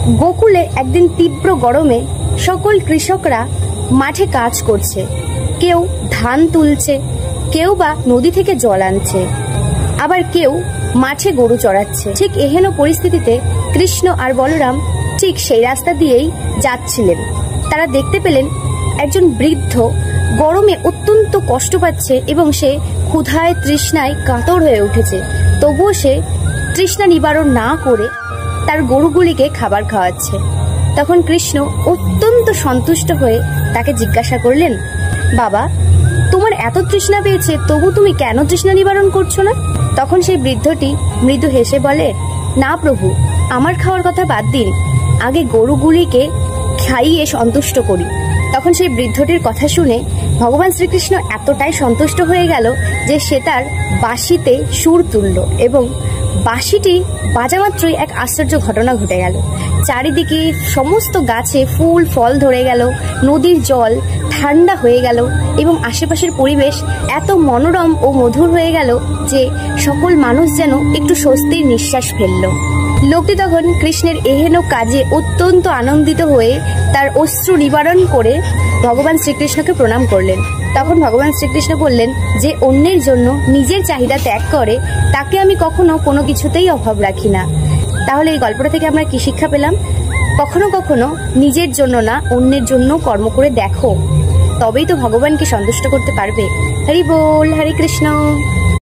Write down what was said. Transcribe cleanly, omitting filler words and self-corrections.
গোকুলে একদিন তীব্র গরমে সকল কৃষকরা মাঠে কাজ করছে। কেউ ধান তুলছে, কেউ বা নদী থেকে জল আনছে, আবার কেউ মাঠে গরু চড়াচ্ছে। ঠিক এহেন পরিস্থিতিতে কৃষ্ণ আর বলরাম ঠিক সেই রাস্তা দিয়েই যাচ্ছিলেন। তারা দেখতে পেলেন একজন বৃদ্ধ গরমে অত্যন্ত কষ্ট পাচ্ছে এবং সে ক্ষুধায় তৃষ্ণায় কাতর হয়ে উঠেছে। তবুও সে তৃষ্ণা নিবারণ না করে তার গরুগুলিকে খাবার খাওয়াচ্ছে। তখন কৃষ্ণ অত্যন্ত সন্তুষ্ট হয়ে তাকে জিজ্ঞাসা করলেন, বাবা, তোমার এত তৃষ্ণা পেয়েছে, তবু তুমি কেন তৃষ্ণা নিবারণ করছো না? তখন সেই বৃদ্ধটি মৃদু হেসে বলে, না প্রভু, আমার খাওয়ার কথা বাদ দিন, আগে গরুগুলিকে খাইয়ে সন্তুষ্ট করি। তখন সেই বৃদ্ধটির কথা শুনে ভগবান শ্রীকৃষ্ণ এতটাই সন্তুষ্ট হয়ে গেল যে সে তার বাঁশিতে সুর তুলল এবং বাঁশিটি বাজামাত্রই এক আশ্চর্য ঘটনা ঘটে গেল। চারিদিকে সমস্ত গাছে ফুল ফল ধরে গেল, নদীর জল ঠান্ডা হয়ে গেল এবং আশেপাশের পরিবেশ এত মনোরম ও মধুর হয়ে গেল যে সকল মানুষ যেন একটু স্বস্তির নিঃশ্বাস ফেলল। লোকটি তখন কৃষ্ণের এহেন কাজে অত্যন্ত আনন্দিত হয়ে তার অশ্রু নিবারণ করে ভগবান শ্রীকৃষ্ণকে প্রণাম করলেন। তখন ভগবান শ্রীকৃষ্ণ বললেন, যে অন্যের জন্য নিজের চাহিদা ত্যাগ করে তাকে আমি কখনো কোনো কিছুতেই অভাব রাখি না। তাহলে এই গল্পটা থেকে আমরা কি শিক্ষা পেলাম? কখনো কখনো নিজের জন্য না, অন্যের জন্য কর্ম করে দেখো, তবেই তো ভগবানকে সন্তুষ্ট করতে পারবে। হরি বল, হরে কৃষ্ণ।